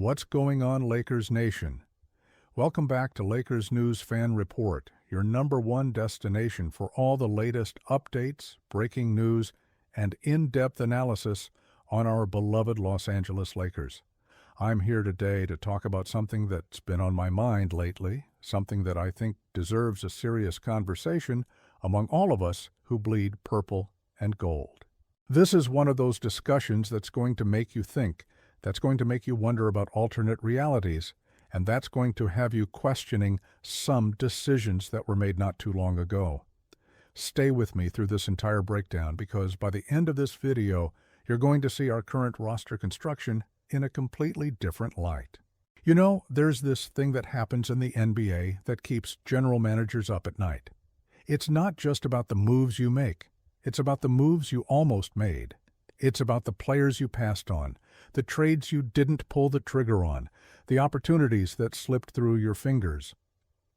What's going on, Lakers Nation? Welcome back to Lakers News Fan Report, your #1 destination for all the latest updates, breaking news, and in-depth analysis on our beloved Los Angeles Lakers. I'm here today to talk about something that's been on my mind lately, something that I think deserves a serious conversation among all of us who bleed purple and gold. This is one of those discussions that's going to make you think, that's going to make you wonder about alternate realities, and that's going to have you questioning some decisions that were made not too long ago. Stay with me through this entire breakdown because by the end of this video, you're going to see our current roster construction in a completely different light. You know, there's this thing that happens in the NBA that keeps general managers up at night. It's not just about the moves you make. It's about the moves you almost made. It's about the players you passed on, the trades you didn't pull the trigger on, the opportunities that slipped through your fingers.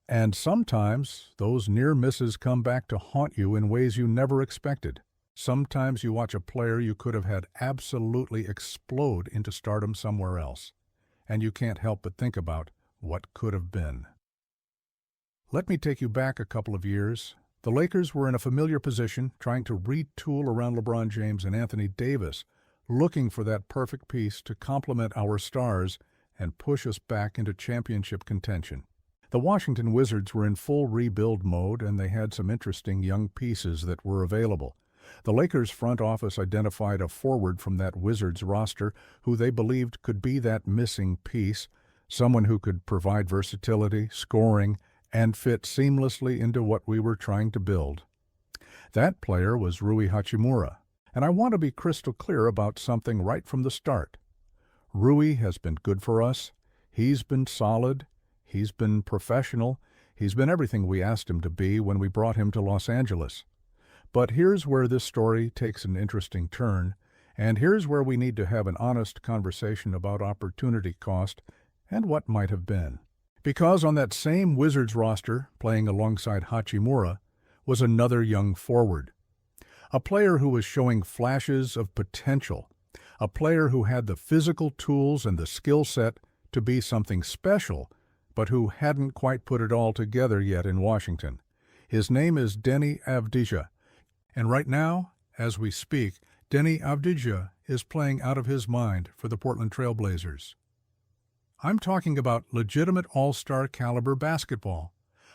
And sometimes those near misses come back to haunt you in ways you never expected. Sometimes you watch a player you could have had absolutely explode into stardom somewhere else, and you can't help but think about what could have been. Let me take you back a couple of years. The Lakers were in a familiar position, trying to retool around LeBron James and Anthony Davis, looking for that perfect piece to complement our stars and push us back into championship contention. The Washington Wizards were in full rebuild mode, and they had some interesting young pieces that were available. The Lakers front office identified a forward from that Wizards roster who they believed could be that missing piece, someone who could provide versatility, scoring, and fit seamlessly into what we were trying to build. That player was Rui Hachimura, and I want to be crystal clear about something right from the start. Rui has been good for us. He's been solid. He's been professional. He's been everything we asked him to be when we brought him to Los Angeles. But here's where this story takes an interesting turn, and here's where we need to have an honest conversation about opportunity cost and what might have been. Because on that same Wizards roster, playing alongside Hachimura, was another young forward. A player who was showing flashes of potential. A player who had the physical tools and the skill set to be something special, but who hadn't quite put it all together yet in Washington. His name is Deni Avdija. And right now, as we speak, Deni Avdija is playing out of his mind for the Portland Trail Blazers. I'm talking about legitimate all-star caliber basketball.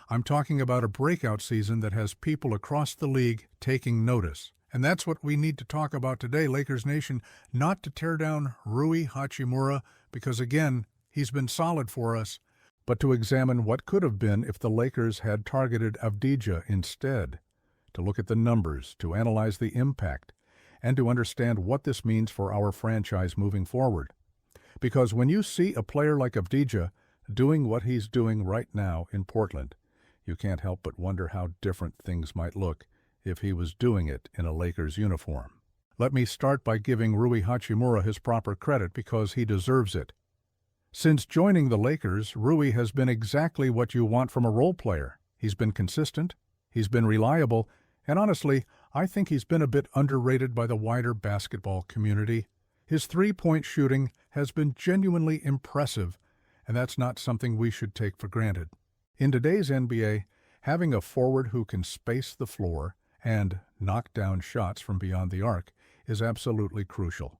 I'm talking about a breakout season that has people across the league taking notice. And that's what we need to talk about today, Lakers Nation, not to tear down Rui Hachimura, because again, he's been solid for us, but to examine what could have been if the Lakers had targeted Avdija instead, to look at the numbers, to analyze the impact, and to understand what this means for our franchise moving forward. Because when you see a player like Avdija doing what he's doing right now in Portland, you can't help but wonder how different things might look if he was doing it in a Lakers uniform. Let me start by giving Rui Hachimura his proper credit because he deserves it. Since joining the Lakers, Rui has been exactly what you want from a role player. He's been consistent, he's been reliable, and honestly, I think he's been a bit underrated by the wider basketball community. His three-point shooting has been genuinely impressive, and that's not something we should take for granted. In today's NBA, having a forward who can space the floor and knock down shots from beyond the arc is absolutely crucial.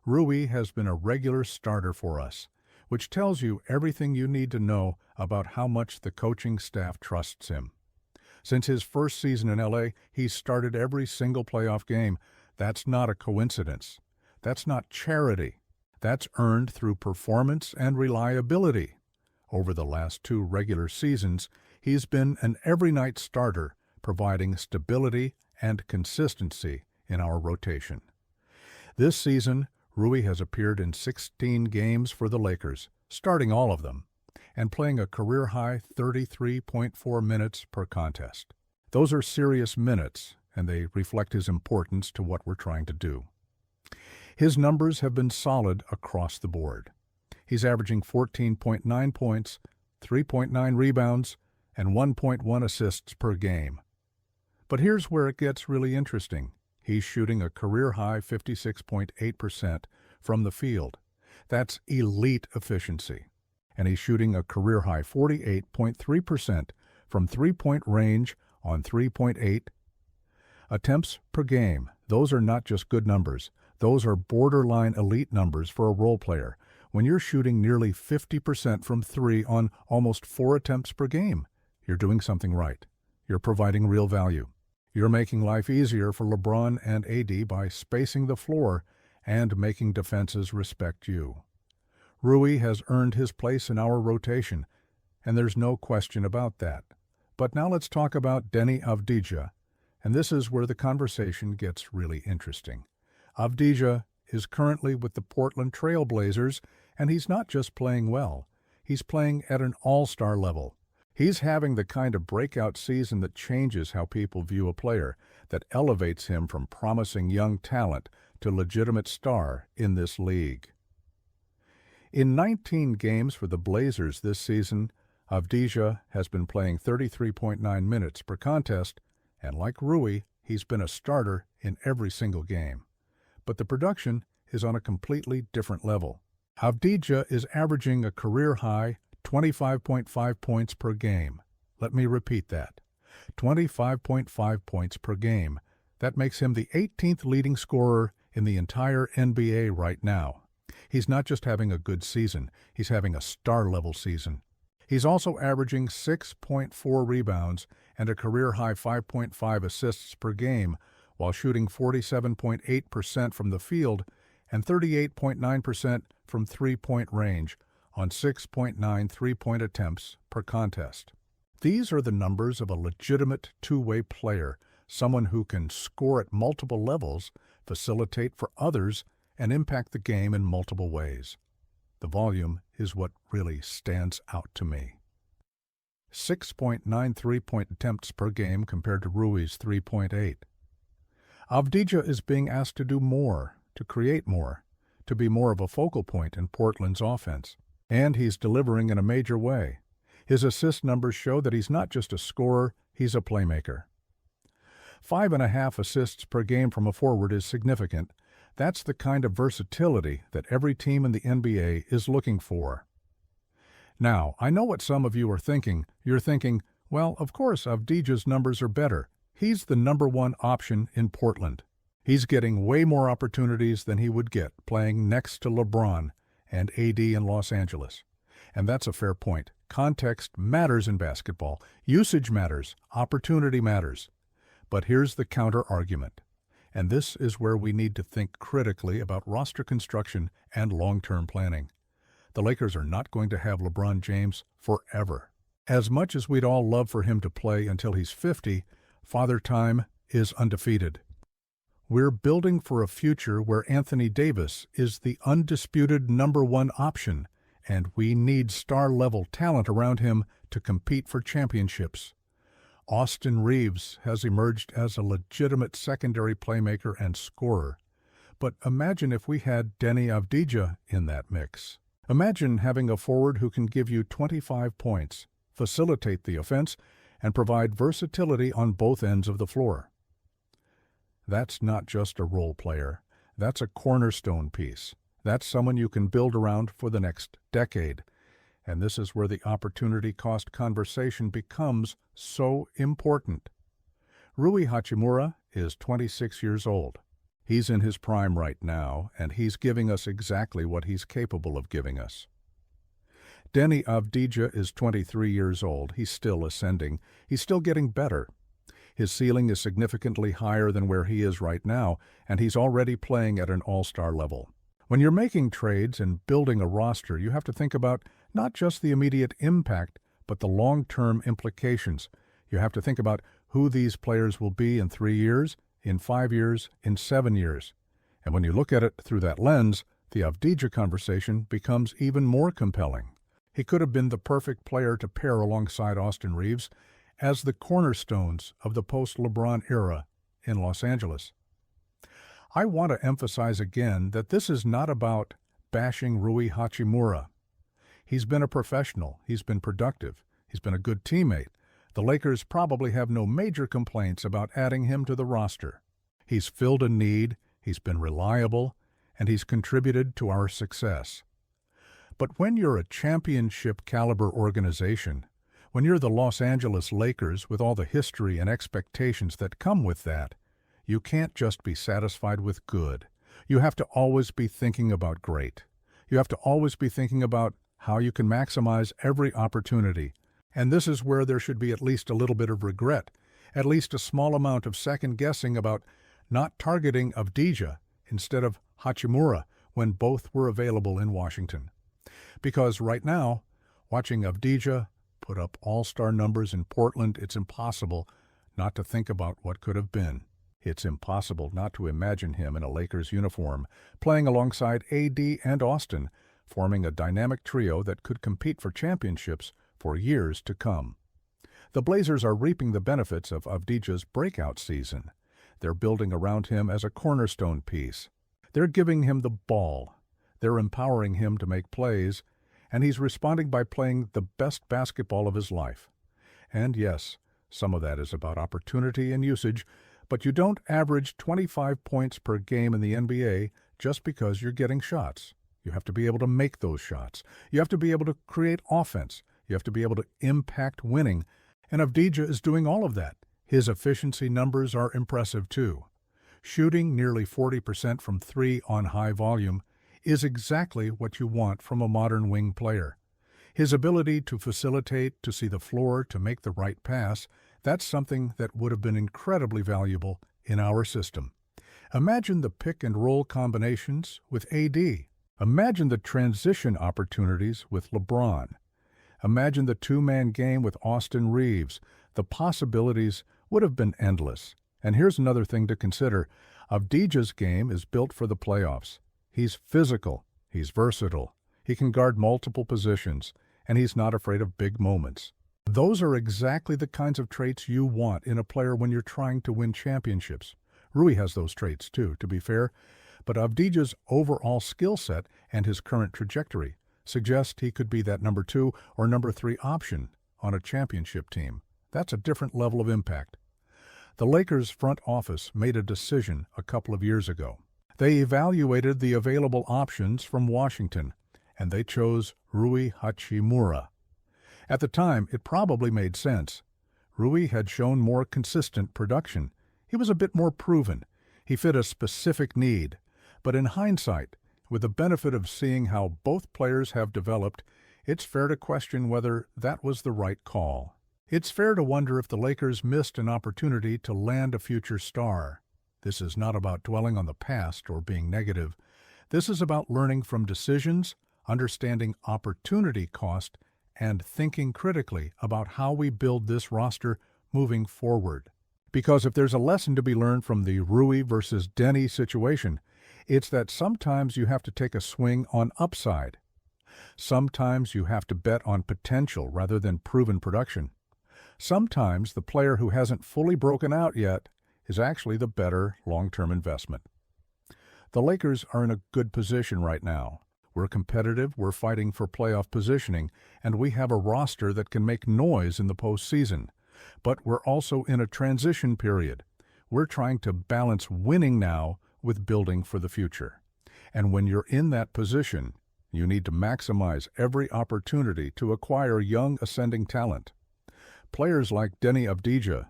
Rui has been a regular starter for us, which tells you everything you need to know about how much the coaching staff trusts him. Since his first season in LA, he's started every single playoff game. That's not a coincidence. That's not charity. That's earned through performance and reliability. Over the last 2 regular seasons, he's been an every-night starter, providing stability and consistency in our rotation. This season, Rui has appeared in 16 games for the Lakers, starting all of them, and playing a career-high 33.4 minutes per contest. Those are serious minutes, and they reflect his importance to what we're trying to do. His numbers have been solid across the board. He's averaging 14.9 points, 3.9 rebounds, and 1.1 assists per game. But here's where it gets really interesting. He's shooting a career-high 56.8% from the field. That's elite efficiency. And he's shooting a career-high 48.3% from three-point range on 3.8 attempts per game. Those are not just good numbers. Those are borderline elite numbers for a role player. When you're shooting nearly 50% from three on almost 4 attempts per game, you're doing something right. You're providing real value. You're making life easier for LeBron and AD by spacing the floor and making defenses respect you. Rui has earned his place in our rotation, and there's no question about that. But now let's talk about Deni Avdija, and this is where the conversation gets really interesting. Avdija is currently with the Portland Trail Blazers, and he's not just playing well. He's playing at an all-star level. He's having the kind of breakout season that changes how people view a player, that elevates him from promising young talent to legitimate star in this league. In 19 games for the Blazers this season, Avdija has been playing 33.9 minutes per contest, and like Rui, he's been a starter in every single game. But the production is on a completely different level. Avdija is averaging a career-high 25.5 points per game. Let me repeat that. 25.5 points per game. That makes him the 18th leading scorer in the entire NBA right now. He's not just having a good season, he's having a star-level season. He's also averaging 6.4 rebounds and a career-high 5.5 assists per game, while shooting 47.8% from the field and 38.9% from three-point range on 6.9 three-point attempts per contest. These are the numbers of a legitimate two-way player, someone who can score at multiple levels, facilitate for others, and impact the game in multiple ways. The volume is what really stands out to me. 6.9 three-point attempts per game compared to Rui's 3.8. Avdija is being asked to do more, to create more, to be more of a focal point in Portland's offense. And he's delivering in a major way. His assist numbers show that he's not just a scorer, he's a playmaker. 5.5 assists per game from a forward is significant. That's the kind of versatility that every team in the NBA is looking for. Now, I know what some of you are thinking. You're thinking, well, of course Avdija's numbers are better. He's the #1 option in Portland. He's getting way more opportunities than he would get playing next to LeBron and AD in Los Angeles. And that's a fair point. Context matters in basketball. Usage matters. Opportunity matters. But here's the counter-argument. And this is where we need to think critically about roster construction and long-term planning. The Lakers are not going to have LeBron James forever. As much as we'd all love for him to play until he's 50, Father Time is undefeated. We're building for a future where Anthony Davis is the undisputed #1 option, and we need star-level talent around him to compete for championships. Austin Reeves has emerged as a legitimate secondary playmaker and scorer. But imagine if we had Deni Avdija in that mix. Imagine having a forward who can give you 25 points, facilitate the offense, and provide versatility on both ends of the floor. That's not just a role player. That's a cornerstone piece. That's someone you can build around for the next decade. And this is where the opportunity cost conversation becomes so important. Rui Hachimura is 26 years old. He's in his prime right now, and he's giving us exactly what he's capable of giving us. Deni Avdija is 23 years old. He's still ascending. He's still getting better. His ceiling is significantly higher than where he is right now, and he's already playing at an all-star level. When you're making trades and building a roster, you have to think about not just the immediate impact, but the long-term implications. You have to think about who these players will be in 3 years, in 5 years, in 7 years. And when you look at it through that lens, the Avdija conversation becomes even more compelling. He could have been the perfect player to pair alongside Austin Reeves as the cornerstones of the post-LeBron era in Los Angeles. I want to emphasize again that this is not about bashing Rui Hachimura. He's been a professional. He's been productive. He's been a good teammate. The Lakers probably have no major complaints about adding him to the roster. He's filled a need, he's been reliable, and he's contributed to our success. But when you're a championship-caliber organization, when you're the Los Angeles Lakers with all the history and expectations that come with that, you can't just be satisfied with good. You have to always be thinking about great. You have to always be thinking about how you can maximize every opportunity. And this is where there should be at least a little bit of regret, at least a small amount of second-guessing about not targeting Avdija instead of Hachimura when both were available in Washington. Because right now, watching Avdija put up all-star numbers in Portland, it's impossible not to think about what could have been. It's impossible not to imagine him in a Lakers uniform, playing alongside AD and Austin, forming a dynamic trio that could compete for championships for years to come. The Blazers are reaping the benefits of Avdija's breakout season. They're building around him as a cornerstone piece. They're giving him the ball. They're empowering him to make plays, and he's responding by playing the best basketball of his life. And yes, some of that is about opportunity and usage, but you don't average 25 points per game in the NBA just because you're getting shots. You have to be able to make those shots. You have to be able to create offense. You have to be able to impact winning. And Avdija is doing all of that. His efficiency numbers are impressive too. Shooting nearly 40% from three on high volume is exactly what you want from a modern wing player. His ability to facilitate, to see the floor, to make the right pass, that's something that would have been incredibly valuable in our system. Imagine the pick-and-roll combinations with AD. Imagine the transition opportunities with LeBron. Imagine the two-man game with Austin Reeves. The possibilities would have been endless. And here's another thing to consider. Avdija's game is built for the playoffs. He's physical. He's versatile. He can guard multiple positions, and he's not afraid of big moments. Those are exactly the kinds of traits you want in a player when you're trying to win championships. Rui has those traits too, to be fair, but Avdija's overall skill set and his current trajectory suggest he could be that number 2 or number 3 option on a championship team. That's a different level of impact. The Lakers front office made a decision a couple of years ago. They evaluated the available options from Washington, and they chose Rui Hachimura. At the time, it probably made sense. Rui had shown more consistent production. He was a bit more proven. He fit a specific need. But in hindsight, with the benefit of seeing how both players have developed, it's fair to question whether that was the right call. It's fair to wonder if the Lakers missed an opportunity to land a future star. This is not about dwelling on the past or being negative. This is about learning from decisions, understanding opportunity cost, and thinking critically about how we build this roster moving forward. Because if there's a lesson to be learned from the Rui versus Deni situation, it's that sometimes you have to take a swing on upside. Sometimes you have to bet on potential rather than proven production. Sometimes the player who hasn't fully broken out yet is actually the better long-term investment. The Lakers are in a good position right now. We're competitive, we're fighting for playoff positioning, and we have a roster that can make noise in the postseason. But we're also in a transition period. We're trying to balance winning now with building for the future. And when you're in that position, you need to maximize every opportunity to acquire young ascending talent. Players like Deni Avdija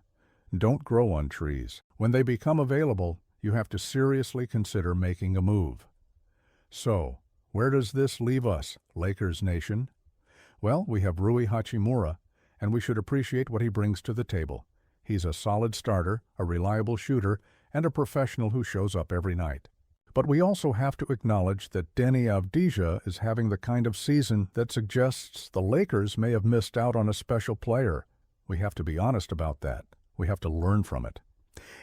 don't grow on trees. When they become available, you have to seriously consider making a move. So, where does this leave us, Lakers Nation? Well, we have Rui Hachimura, and we should appreciate what he brings to the table. He's a solid starter, a reliable shooter, and a professional who shows up every night. But we also have to acknowledge that Deni Avdija is having the kind of season that suggests the Lakers may have missed out on a special player. We have to be honest about that. We have to learn from it.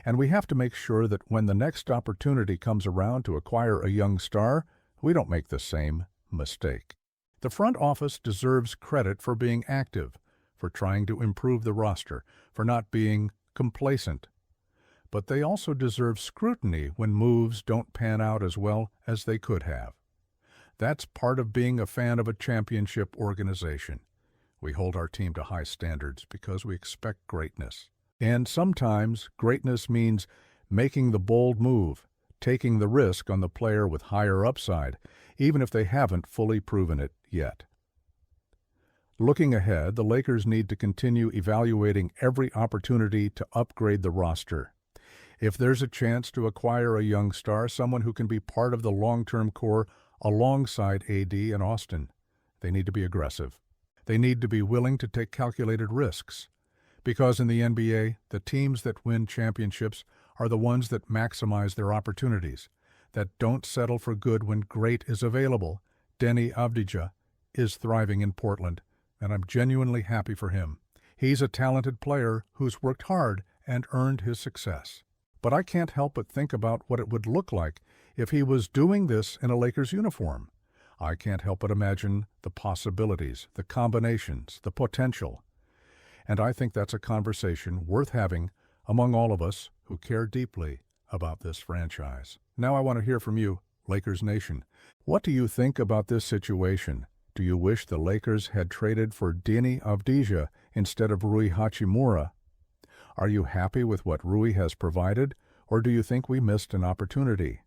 And we have to make sure that when the next opportunity comes around to acquire a young star, we don't make the same mistake. The front office deserves credit for being active, for trying to improve the roster, for not being complacent. But they also deserve scrutiny when moves don't pan out as well as they could have. That's part of being a fan of a championship organization. We hold our team to high standards because we expect greatness. And sometimes greatness means making the bold move, taking the risk on the player with higher upside, even if they haven't fully proven it yet. Looking ahead, the Lakers need to continue evaluating every opportunity to upgrade the roster. If there's a chance to acquire a young star, someone who can be part of the long-term core alongside AD and Austin, they need to be aggressive. They need to be willing to take calculated risks. Because in the NBA, the teams that win championships are the ones that maximize their opportunities, that don't settle for good when great is available. Deni Avdija is thriving in Portland, and I'm genuinely happy for him. He's a talented player who's worked hard and earned his success. But I can't help but think about what it would look like if he was doing this in a Lakers uniform. I can't help but imagine the possibilities, the combinations, the potential. And I think that's a conversation worth having among all of us who care deeply about this franchise. Now I want to hear from you, Lakers Nation. What do you think about this situation? Do you wish the Lakers had traded for Deni Avdija instead of Rui Hachimura? Are you happy with what Rui has provided, or do you think we missed an opportunity?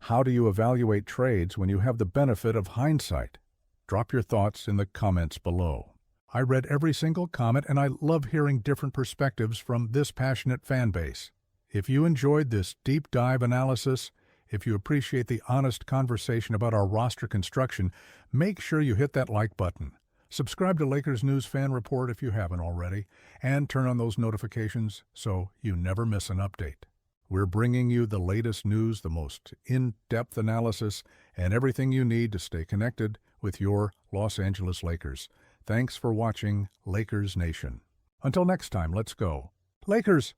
How do you evaluate trades when you have the benefit of hindsight? Drop your thoughts in the comments below. I read every single comment, and I love hearing different perspectives from this passionate fan base. If you enjoyed this deep dive analysis, if you appreciate the honest conversation about our roster construction, make sure you hit that like button. Subscribe to Lakers News Fan Report if you haven't already, and turn on those notifications so you never miss an update. We're bringing you the latest news, the most in-depth analysis, and everything you need to stay connected with your Los Angeles Lakers. Thanks for watching Lakers Nation. Until next time, let's go. Lakers!